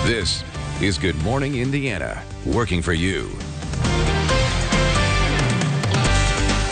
This is Good Morning Indiana, working for you.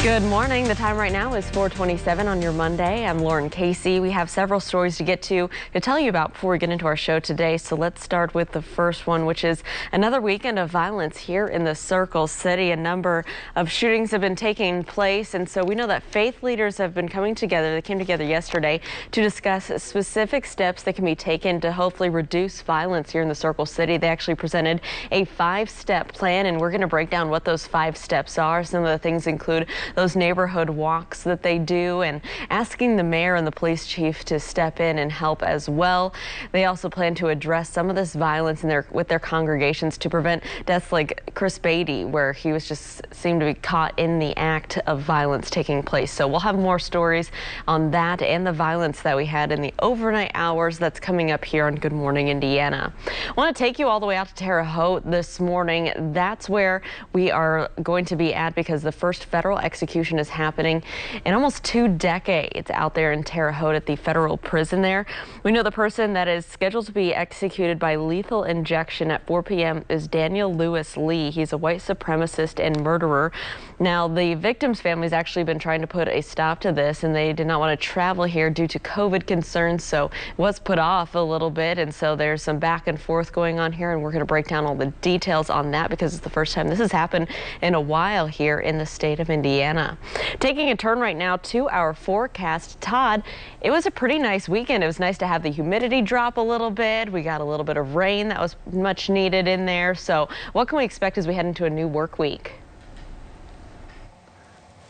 Good morning. The time right now is 4:27 on your Monday. I'm Lauren Casey. We have several stories to get to tell you about before we get into our show today. So let's start with the first one, which is another weekend of violence here in the Circle City. A number of shootings have been taking place, and so we know that faith leaders have been coming together. They came together yesterday to discuss specific steps that can be taken to hopefully reduce violence here in the Circle City. They actually presented a 5-step plan, and we're going to break down what those 5 steps are. Some of the things include those neighborhood walks that they do, and asking the mayor and the police chief to step in and help as well. They also plan to address some of this violence with their congregations to prevent deaths like Chris Beatty, where he was just seemed to be caught in the act of violence taking place. So we'll have more stories on that and the violence that we had in the overnight hours that's coming up here on Good Morning Indiana. I want to take you all the way out to Terre Haute this morning. That's where we are going to be at because the first federal execution is happening in almost 2 decades out there in Terre Haute at the federal prison there. We know the person that is scheduled to be executed by lethal injection at 4 p.m. is Daniel Lewis Lee. He's a white supremacist and murderer. Now, the victim's family has actually been trying to put a stop to this, and they did not want to travel here due to COVID concerns, so it was put off a little bit, and so there's some back and forth going on here, and we're going to break down all the details on that because it's the first time this has happened in a while here in the state of Indiana. Taking a turn right now to our forecast. Todd, it was a pretty nice weekend. It was nice to have the humidity drop a little bit. We got a little bit of rain that was much needed in there. So what can we expect as we head into a new work week?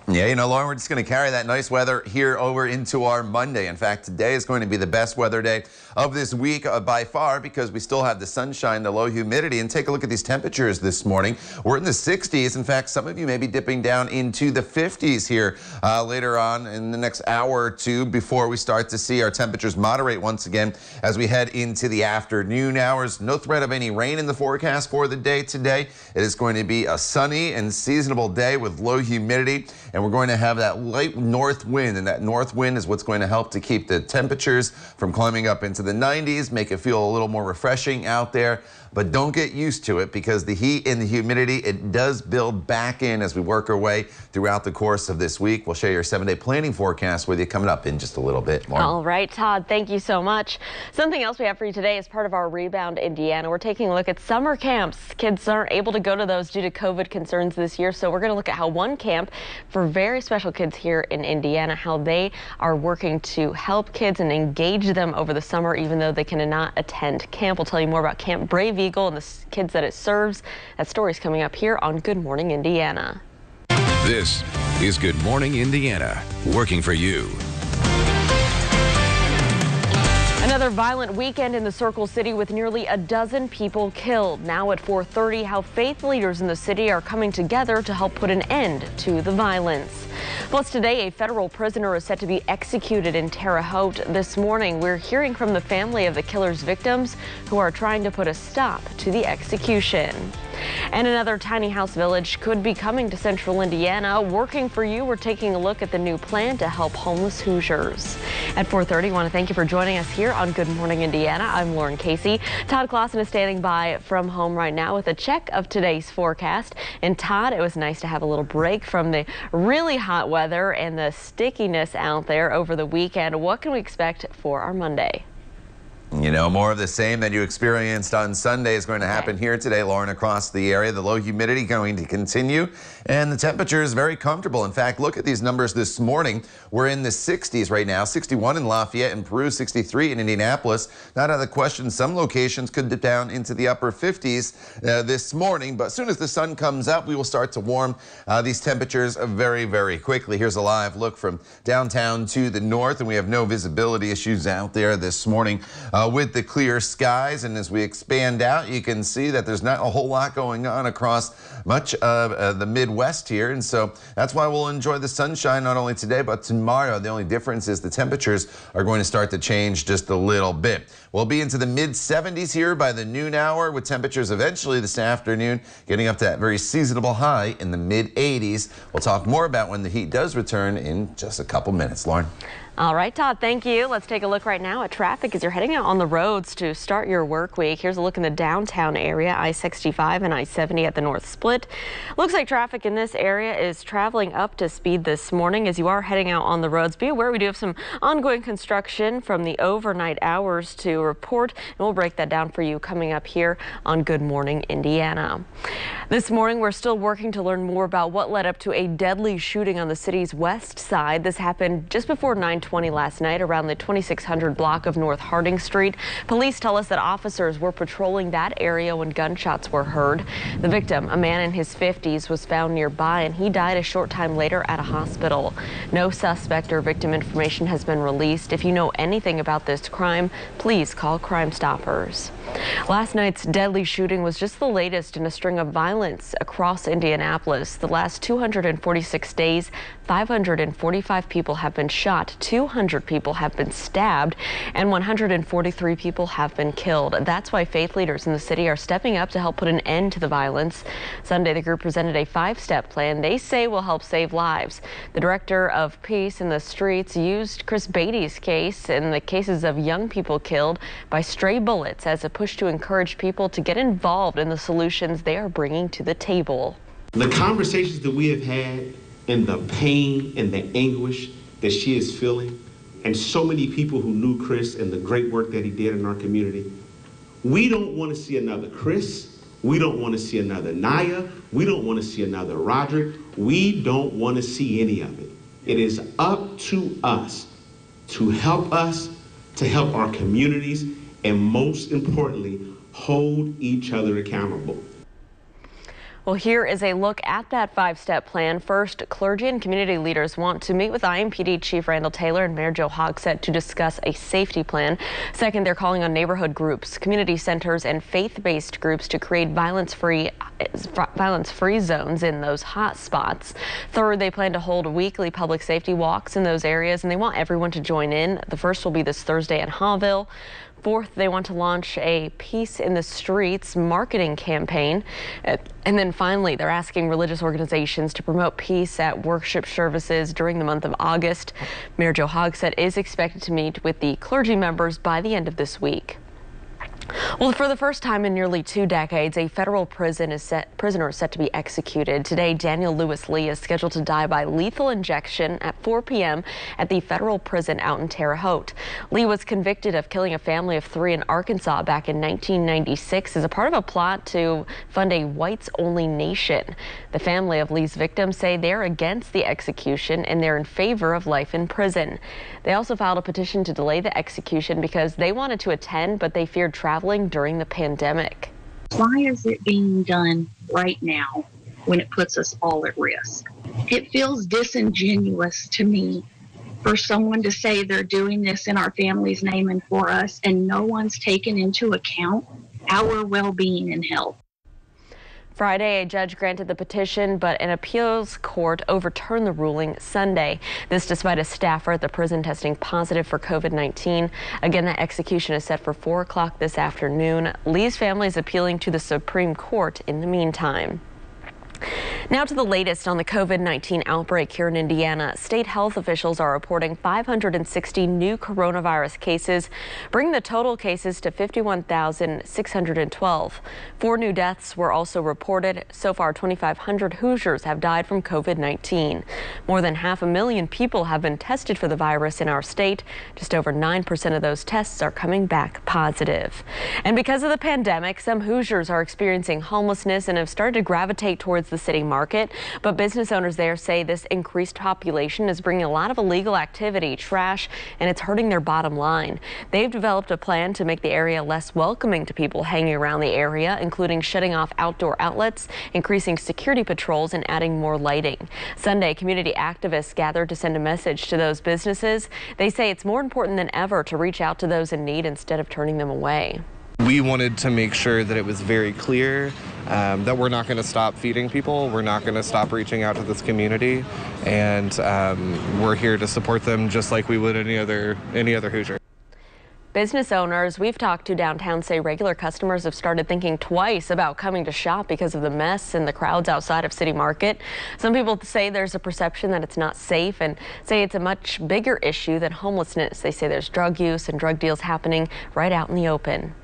Yeah, Lauren, we're just going to carry that nice weather here over into our Monday. In fact, today is going to be the best weather day of this week by far because we still have the sunshine, the low humidity. And take a look at these temperatures this morning. We're in the 60s. In fact, some of you may be dipping down into the 50s here later on in the next hour or two before we start to see our temperatures moderate once again as we head into the afternoon hours. No threat of any rain in the forecast for the day today. It is going to be a sunny and seasonable day with low humidity. And we're going to have that light north wind, and that north wind is what's going to help to keep the temperatures from climbing up into the 90s, make it feel a little more refreshing out there. But don't get used to it because the heat and the humidity, it does build back in as we work our way throughout the course of this week. We'll share your 7-day planning forecast with you coming up in just a little bit more. All right, Todd, thank you so much. Something else we have for you today is part of our Rebound Indiana. We're taking a look at summer camps. Kids aren't able to go to those due to COVID concerns this year, so we're going to look at how one camp for very special kids here in Indiana, how they are working to help kids and engage them over the summer even though they cannot attend camp. We'll tell you more about Camp Brave Eagle and the kids that it serves. That story's coming up here on Good Morning Indiana. This is Good Morning Indiana, working for you. Another violent weekend in the Circle City with nearly a dozen people killed. Now at 4:30, how faith leaders in the city are coming together to help put an end to the violence. Plus today, a federal prisoner is set to be executed in Terre Haute this morning. We're hearing from the family of the killer's victims who are trying to put a stop to the execution. And another tiny house village could be coming to central Indiana. Working for you, we're taking a look at the new plan to help homeless Hoosiers. At 4:30, I want to thank you for joining us here on Good Morning Indiana. I'm Lauren Casey. Todd Clausen is standing by from home right now with a check of today's forecast. And Todd, it was nice to have a little break from the really hot weather and the stickiness out there over the weekend. What can we expect for our Monday? More of the same that you experienced on Sunday is going to happen here today, Lauren, across the area. The low humidity going to continue, and the temperature is very comfortable. In fact, look at these numbers this morning. We're in the 60s right now, 61 in Lafayette and Peru, 63 in Indianapolis. Not out of the question, some locations could dip down into the upper 50s this morning, but as soon as the sun comes up, we will start to warm these temperatures very, very quickly. Here's a live look from downtown to the north, and we have no visibility issues out there this morning. With the clear skies, and as we expand out, you can see that there's not a whole lot going on across much of the Midwest here, and so that's why we'll enjoy the sunshine not only today but tomorrow. The only difference is the temperatures are going to start to change just a little bit. We'll be into the mid-70s here by the noon hour, with temperatures eventually this afternoon getting up to that very seasonable high in the mid-80s. We'll talk more about when the heat does return in just a couple minutes. Lauren. All right, Todd, thank you. Let's take a look right now at traffic as you're heading out on the roads to start your work week. Here's a look in the downtown area, I-65 and I-70 at the North Split. Looks like traffic in this area is traveling up to speed this morning as you are heading out on the roads. Be aware we do have some ongoing construction from the overnight hours to report, and we'll break that down for you coming up here on Good Morning Indiana. This morning, we're still working to learn more about what led up to a deadly shooting on the city's west side. This happened just before 9:20 last night around the 2600 block of North Harding Street. Police tell us that officers were patrolling that area when gunshots were heard. The victim, a man in his 50s, was found nearby and he died a short time later at a hospital. No suspect or victim information has been released. If you know anything about this crime, please call Crime Stoppers. Last night's deadly shooting was just the latest in a string of violence across Indianapolis. The last 246 days, 545 people have been shot, 200 people have been stabbed, and 143 people have been killed. That's why faith leaders in the city are stepping up to help put an end to the violence. Sunday, the group presented a 5-step plan they say will help save lives. The director of Peace in the Streets used Chris Beatty's case and the cases of young people killed by stray bullets as a push to encourage people to get involved in the solutions they are bringing to the table. The conversations that we have had and the pain and the anguish that she is feeling, and so many people who knew Chris and the great work that he did in our community, we don't want to see another Chris. We don't want to see another Naya. We don't want to see another Roderick. We don't want to see any of it. It is up to us to help our communities, and most importantly, hold each other accountable. Well, here is a look at that 5-step plan. First, clergy and community leaders want to meet with IMPD Chief Randall Taylor and Mayor Joe Hogsett to discuss a safety plan. Second, they're calling on neighborhood groups, community centers, and faith-based groups to create violence-free zones in those hot spots. Third, they plan to hold weekly public safety walks in those areas, and they want everyone to join in. The first will be this Thursday in Hawville. Fourth, they want to launch a Peace in the Streets marketing campaign. And then finally, they're asking religious organizations to promote peace at worship services during the month of August. Mayor Joe Hogsett is expected to meet with the clergy members by the end of this week. Well, for the first time in nearly 2 decades, a federal prisoner is set to be executed. Today, Daniel Lewis Lee is scheduled to die by lethal injection at 4 p.m. at the federal prison out in Terre Haute. Lee was convicted of killing a family of 3 in Arkansas back in 1996 as a part of a plot to fund a whites-only nation. The family of Lee's victims say they're against the execution and they're in favor of life in prison. They also filed a petition to delay the execution because they wanted to attend, but they feared traveling during the pandemic. Why is it being done right now when it puts us all at risk? It feels disingenuous to me for someone to say they're doing this in our family's name and for us, and no one's taken into account our well-being and health. Friday, a judge granted the petition, but an appeals court overturned the ruling Sunday. This despite a staffer at the prison testing positive for COVID-19. Again, the execution is set for 4 o'clock this afternoon. Lee's family is appealing to the Supreme Court in the meantime. Now to the latest on the COVID-19 outbreak here in Indiana. State health officials are reporting 560 new coronavirus cases, bringing the total cases to 51,612. 4 new deaths were also reported. So far, 2,500 Hoosiers have died from COVID-19. More than 500,000 people have been tested for the virus in our state. Just over 9% of those tests are coming back positive. And because of the pandemic, some Hoosiers are experiencing homelessness and have started to gravitate towards the city market, but business owners there say this increased population is bringing a lot of illegal activity, trash, and it's hurting their bottom line. They've developed a plan to make the area less welcoming to people hanging around the area, including shutting off outdoor outlets, increasing security patrols, and adding more lighting. Sunday, community activists gathered to send a message to those businesses. They say it's more important than ever to reach out to those in need instead of turning them away. We wanted to make sure that it was very clear that we're not going to stop feeding people. We're not going to stop reaching out to this community, and we're here to support them just like we would any other Hoosier. Business owners we've talked to downtown say regular customers have started thinking twice about coming to shop because of the mess and the crowds outside of City Market. Some people say there's a perception that it's not safe and say it's a much bigger issue than homelessness. They say there's drug use and drug deals happening right out in the open.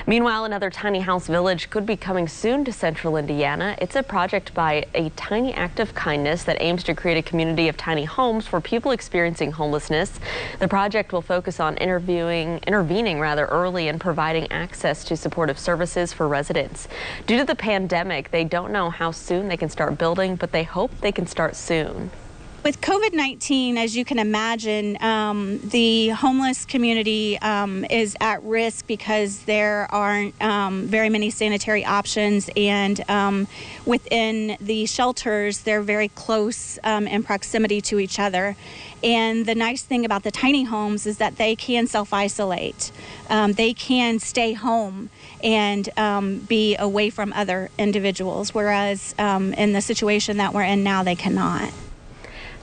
Meanwhile, another tiny house village could be coming soon to central Indiana. It's a project by a Tiny Act of Kindness that aims to create a community of tiny homes for people experiencing homelessness. The project will focus on intervening rather early and providing access to supportive services for residents. Due to the pandemic, they don't know how soon they can start building, but they hope they can start soon. With COVID-19, as you can imagine, the homeless community is at risk because there aren't very many sanitary options, and within the shelters, they're very close in proximity to each other. And the nice thing about the tiny homes is that they can self-isolate. They can stay home and be away from other individuals, whereas in the situation that we're in now, they cannot.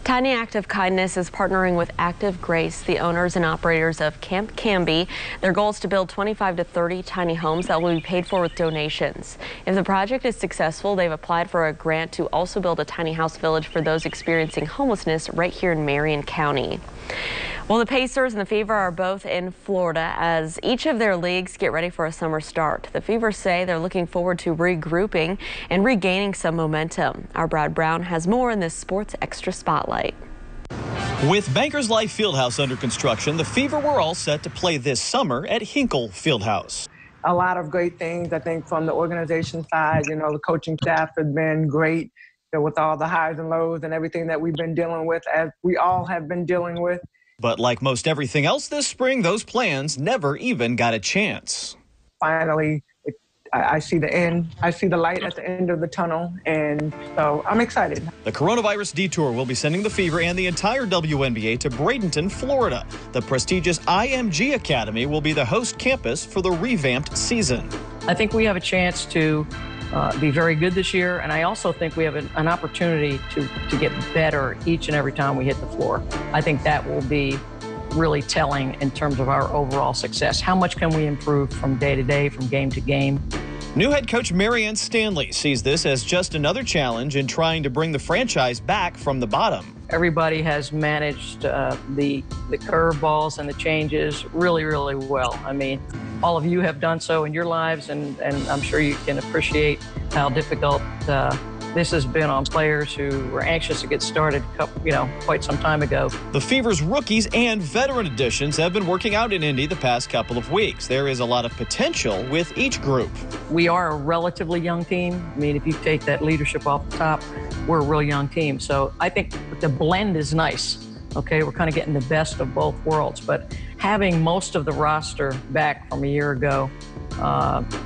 Tiny Act of Kindness is partnering with Active Grace, the owners and operators of Camp Canby. Their goal is to build 25 to 30 tiny homes that will be paid for with donations. If the project is successful, they've applied for a grant to also build a tiny house village for those experiencing homelessness right here in Marion County. Well, the Pacers and the Fever are both in Florida as each of their leagues get ready for a summer start. The Fever say they're looking forward to regrouping and regaining some momentum. Our Brad Brown has more in this Sports Extra Spotlight. With Bankers Life Fieldhouse under construction, the Fever were all set to play this summer at Hinkle Fieldhouse. A lot of great things, I think, from the organization side. You know, the coaching staff has been great, with all the highs and lows and everything that we've been dealing with, as we all have been dealing with. But like most everything else this spring, those plans never even got a chance. Finally, I see the end. I see the light at the end of the tunnel, and so I'm excited. The coronavirus detour will be sending the Fever and the entire WNBA to Bradenton, Florida. The prestigious IMG Academy will be the host campus for the revamped season. I think we have a chance to be very good this year, and I also think we have an opportunity to get better each and every time we hit the floor. I think that will be really telling in terms of our overall success. How much can we improve from day to day, from game to game? New head coach Marianne Stanley sees this as just another challenge in trying to bring the franchise back from the bottom. Everybody has managed the curveballs and the changes really, really well. I mean, all of you have done so in your lives, and I'm sure you can appreciate how difficult this has been on players who were anxious to get started, quite some time ago. The Fever's rookies and veteran additions have been working out in Indy the past couple of weeks. There is a lot of potential with each group. We are a relatively young team. I mean, if you take that leadership off the top, we're a real young team. So I think the blend is nice. Okay, we're kind of getting the best of both worlds, but having most of the roster back from a year ago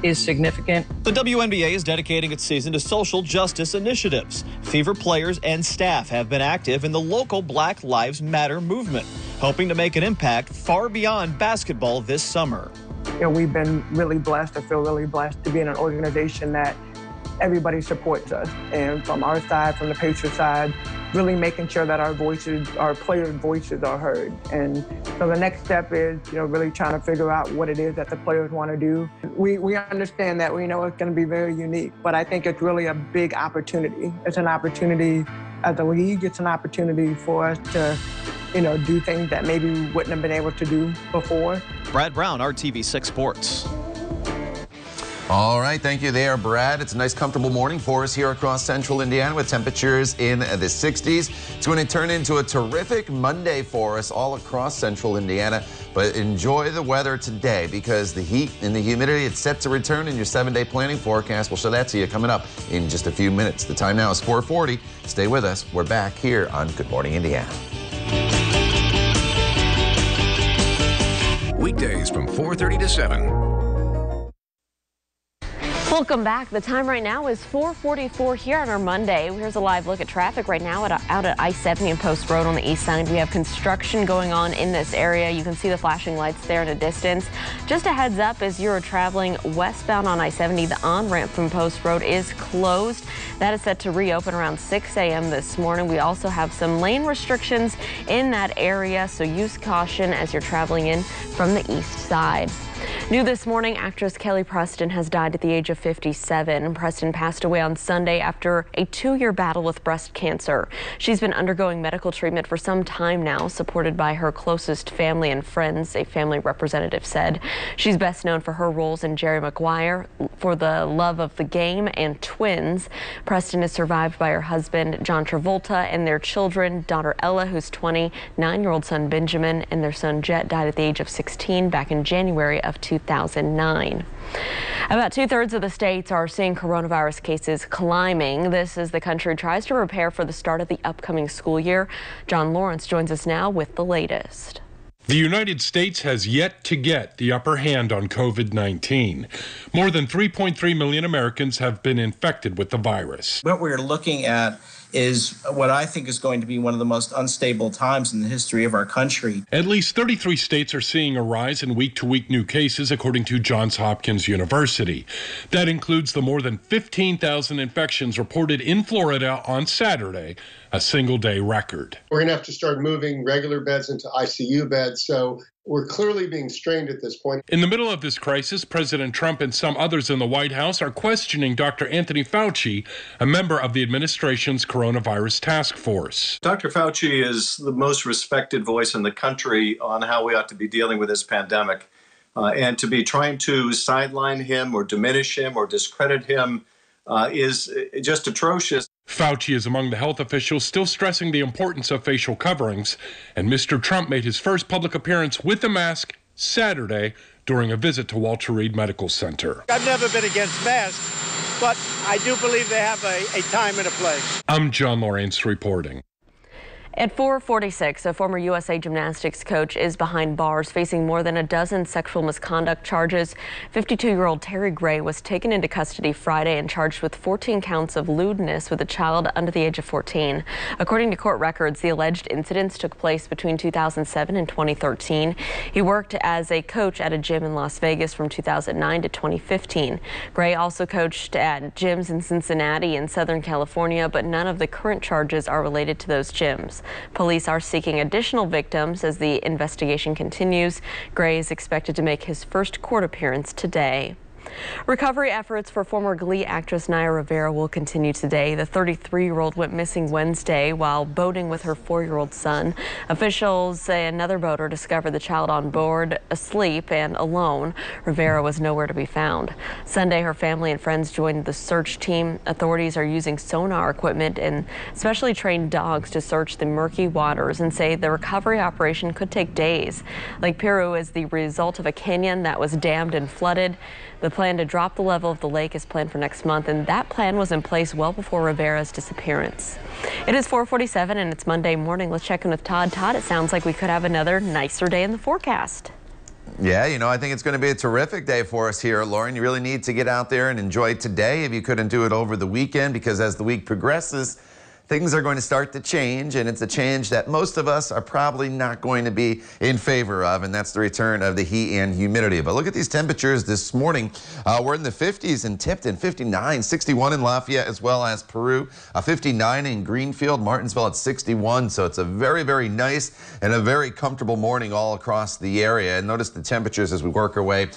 is significant. The WNBA is dedicating its season to social justice initiatives. Fever players and staff have been active in the local Black Lives Matter movement, hoping to make an impact far beyond basketball this summer. You know, we've been really blessed. I feel really blessed to be in an organization that everybody supports us. And from our side, from the Pacers side, really making sure that our voices, our players' voices are heard. And so the next step is, really trying to figure out what it is that the players want to do. We understand that. We know it's going to be very unique, but I think it's really a big opportunity. It's an opportunity as a league. It's an opportunity for us to, do things that maybe we wouldn't have been able to do before. Brad Brown, RTV6 Sports. All right, thank you there, Brad. It's a nice, comfortable morning for us here across central Indiana with temperatures in the 60s. It's going to turn into a terrific Monday for us all across central Indiana. But enjoy the weather today because the heat and the humidity, it's set to return in your 7-day planning forecast. We'll show that to you coming up in just a few minutes. The time now is 4:40. Stay with us. We're back here on Good Morning Indiana. Weekdays from 4:30 to 7. Welcome back. The time right now is 4:44 here on our Monday. Here's a live look at traffic right now out at I-70 and Post Road on the east side. We have construction going on in this area. You can see the flashing lights there in a distance. Just a heads up, as you're traveling westbound on I-70, the on-ramp from Post Road is closed. That is set to reopen around 6 a.m. this morning. We also have some lane restrictions in that area, so use caution as you're traveling in from the east side. New this morning, actress Kelly Preston has died at the age of 57. Preston passed away on Sunday after a 2-year battle with breast cancer. She's been undergoing medical treatment for some time now, supported by her closest family and friends, a family representative said. She's best known for her roles in Jerry Maguire, For the Love of the Game, and Twins. Preston is survived by her husband, John Travolta, and their children, daughter Ella, who's 20, 9-year-old son Benjamin, and their son Jet died at the age of 16 back in January of 2009. About 2/3 of the states are seeing coronavirus cases climbing. This as the country tries to prepare for the start of the upcoming school year. John Lawrence joins us now with the latest. The United States has yet to get the upper hand on COVID-19. More than 3.3 million Americans have been infected with the virus. What we're looking at is what I think is going to be one of the most unstable times in the history of our country. At least 33 states are seeing a rise in week-to-week new cases, according to Johns Hopkins University. That includes the more than 15,000 infections reported in Florida on Saturday, a single-day record. We're going to have to start moving regular beds into ICU beds, so we're clearly being strained at this point. In the middle of this crisis, President Trump and some others in the White House are questioning Dr. Anthony Fauci, a member of the administration's coronavirus task force. Dr. Fauci is the most respected voice in the country on how we ought to be dealing with this pandemic. And to be trying to sideline him or diminish him or discredit him is just atrocious. Fauci is among the health officials still stressing the importance of facial coverings, and Mr. Trump made his first public appearance with a mask Saturday during a visit to Walter Reed Medical Center. I've never been against masks, but I do believe they have a time and a place. I'm John Lawrence reporting. At 4:46, a former USA Gymnastics coach is behind bars facing more than a dozen sexual misconduct charges. 52-year-old Terry Gray was taken into custody Friday and charged with 14 counts of lewdness with a child under the age of 14. According to court records, the alleged incidents took place between 2007 and 2013. He worked as a coach at a gym in Las Vegas from 2009 to 2015. Gray also coached at gyms in Cincinnati and Southern California, but none of the current charges are related to those gyms. Police are seeking additional victims as the investigation continues. Gray is expected to make his first court appearance today. Recovery efforts for former Glee actress Naya Rivera will continue today. The 33-year-old went missing Wednesday while boating with her 4-year-old son. Officials say another boater discovered the child on board, asleep and alone. Rivera was nowhere to be found. Sunday, her family and friends joined the search team. Authorities are using sonar equipment and specially trained dogs to search the murky waters and say the recovery operation could take days. Lake Piru is the result of a canyon that was dammed and flooded. The plan to drop the level of the lake is planned for next month, and that plan was in place well before Rivera's disappearance. It is 4:47 and it's Monday morning. Let's check in with Todd. Todd, it sounds like we could have another nicer day in the forecast. Yeah, you know, I think it's going to be a terrific day for us here, Lauren. You really need to get out there and enjoy today if you couldn't do it over the weekend, because as the week progresses, things are going to start to change, and it's a change that most of us are probably not going to be in favor of, and that's the return of the heat and humidity. But look at these temperatures this morning. We're in the 50s in Tipton, 59, 61 in Lafayette as well as Peru, 59 in Greenfield, Martinsville at 61. So it's a very, very nice and a very comfortable morning all across the area. And notice the temperatures as we work our way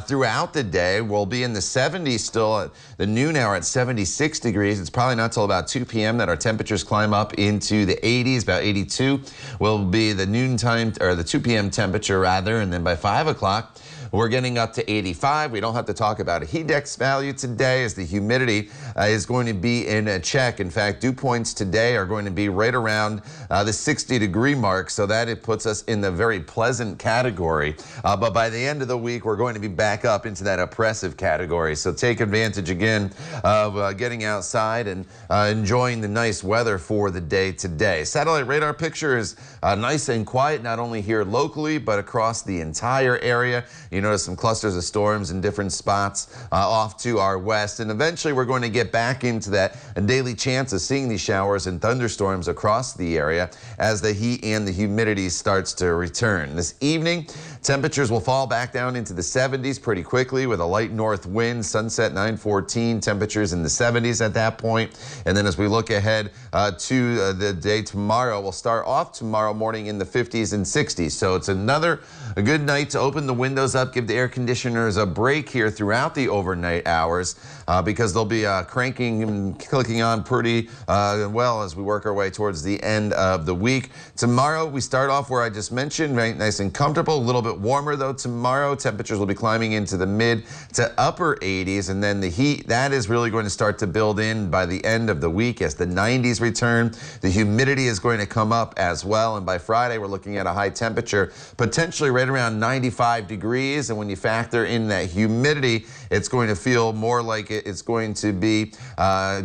throughout the day. We'll be in the 70s still at the noon hour at 76 degrees. It's probably not till about 2 p.m. that our temperatures climb up into the 80s. About 82 will be the noontime, or the 2 p.m. temperature rather, and then by 5 o'clock we're getting up to 85. We don't have to talk about a heat index value today as the humidity is going to be in check. In fact, dew points today are going to be right around the 60-degree mark, so that it puts us in the very pleasant category. But by the end of the week, we're going to be back up into that oppressive category. So take advantage again of getting outside and enjoying the nice weather for the day today. Satellite radar picture is nice and quiet, not only here locally, but across the entire area. You You notice some clusters of storms in different spots off to our west. And eventually we're going to get back into that daily chance of seeing these showers and thunderstorms across the area as the heat and the humidity starts to return. This evening, temperatures will fall back down into the 70s pretty quickly with a light north wind. Sunset 9:14, temperatures in the 70s at that point. And then as we look ahead to the day tomorrow, we'll start off tomorrow morning in the 50s and 60s. So it's a good night to open the windows up, give the air conditioners a break here throughout the overnight hours because they'll be cranking and clicking on pretty well as we work our way towards the end of the week. Tomorrow we start off where I just mentioned, right, nice and comfortable, a little bit warmer though tomorrow. Temperatures will be climbing into the mid to upper 80s, and then the heat, that is really going to start to build in by the end of the week as the 90s return. The humidity is going to come up as well, and by Friday we're looking at a high temperature potentially right around 95 degrees, and when you factor in that humidity, it's going to feel more like it's going to be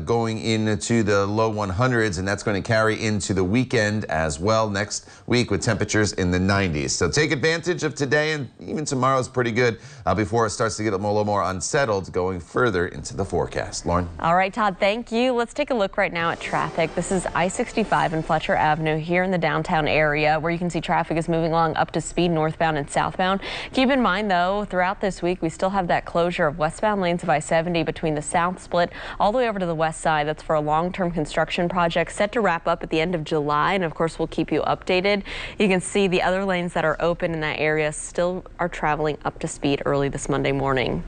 going into the low 100s, and that's going to carry into the weekend as well next week with temperatures in the 90s. So take advantage of today, and even tomorrow is pretty good before it starts to get a little more unsettled going further into the forecast. Lauren? All right, Todd, thank you. Let's take a look right now at traffic. This is I-65 and Fletcher Avenue here in the downtown area where you can see traffic is moving along up to speed northbound and southbound. Keep in mind, though, throughout this week, we still have that closure of westbound lanes of I-70 between the south split all the way over to the west side. That's for a long-term construction project set to wrap up at the end of July. And of course, we'll keep you updated. You can see the other lanes that are open in that area still are traveling up to speed early this Monday morning.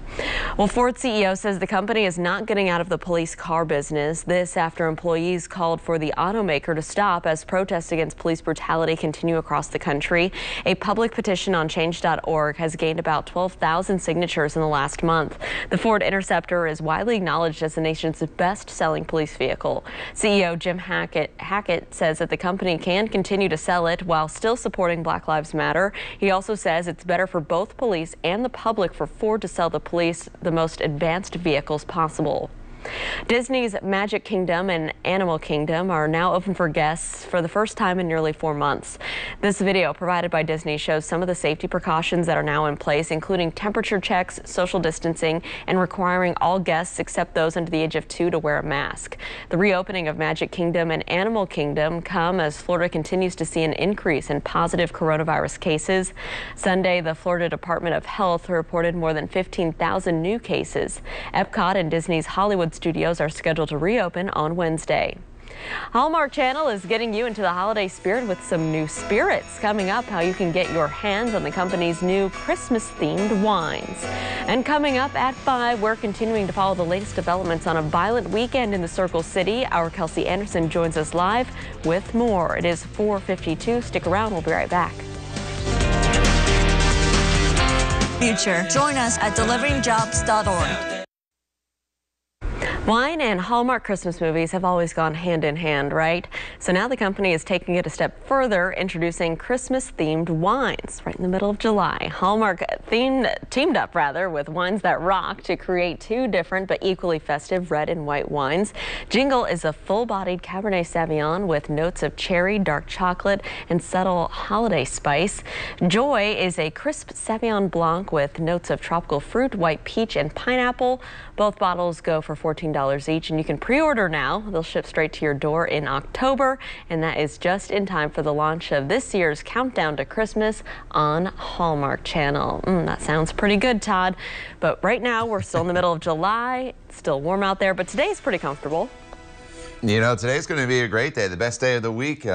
Well, Ford CEO says the company is not getting out of the police car business. This after employees called for the automaker to stop as protests against police brutality continue across the country. A public petition on change.org has gained about 12,000 signatures in the last month. The Ford Interceptor is widely acknowledged as the nation's best-selling police vehicle. CEO Jim Hackett says that the company can continue to sell it while still supporting Black Lives Matter. He also says it's better for both police and the public for Ford to sell the police the most advanced vehicles possible. Disney's Magic Kingdom and Animal Kingdom are now open for guests for the first time in nearly 4 months. This video provided by Disney shows some of the safety precautions that are now in place, including temperature checks, social distancing, and requiring all guests except those under the age of 2 to wear a mask. The reopening of Magic Kingdom and Animal Kingdom come as Florida continues to see an increase in positive coronavirus cases. Sunday, the Florida Department of Health reported more than 15,000 new cases. Epcot and Disney's Hollywood Studios are scheduled to reopen on Wednesday. Hallmark Channel is getting you into the holiday spirit with some new spirits. Coming up, how you can get your hands on the company's new Christmas-themed wines. And coming up at 5, we're continuing to follow the latest developments on a violent weekend in the Circle City. Our Kelsey Anderson joins us live with more. It is 4:52. Stick around. We'll be right back. Future. Join us at deliveringjobs.org. Wine and Hallmark Christmas movies have always gone hand in hand, right? So now the company is taking it a step further, introducing Christmas-themed wines right in the middle of July. Hallmark teamed up with Wines That Rock to create 2 different but equally festive red and white wines. Jingle is a full-bodied Cabernet Sauvignon with notes of cherry, dark chocolate, and subtle holiday spice. Joy is a crisp Sauvignon Blanc with notes of tropical fruit, white peach, and pineapple. Both bottles go for $14 each, and you can pre-order now. They'll ship straight to your door in October, and that is just in time for the launch of this year's Countdown to Christmas on Hallmark Channel. That sounds pretty good, Todd. But right now, we're still in the middle of July. It's still warm out there, but today's pretty comfortable. You know, today's going to be a great day, the best day of the week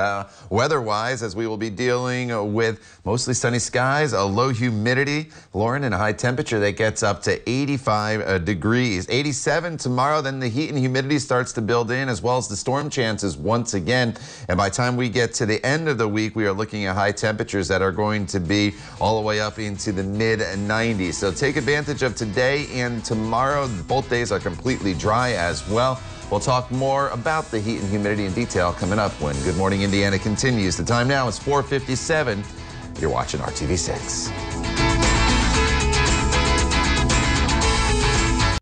weather-wise, as we will be dealing with mostly sunny skies, a low humidity, Lauren, and a high temperature that gets up to 85 degrees. 87 tomorrow, then the heat and humidity starts to build in, as well as the storm chances once again. And by the time we get to the end of the week, we are looking at high temperatures that are going to be all the way up into the mid-90s. So take advantage of today and tomorrow. Both days are completely dry as well. We'll talk more about the heat and humidity in detail coming up when Good Morning Indiana continues. The time now is 4:57. You're watching RTV6.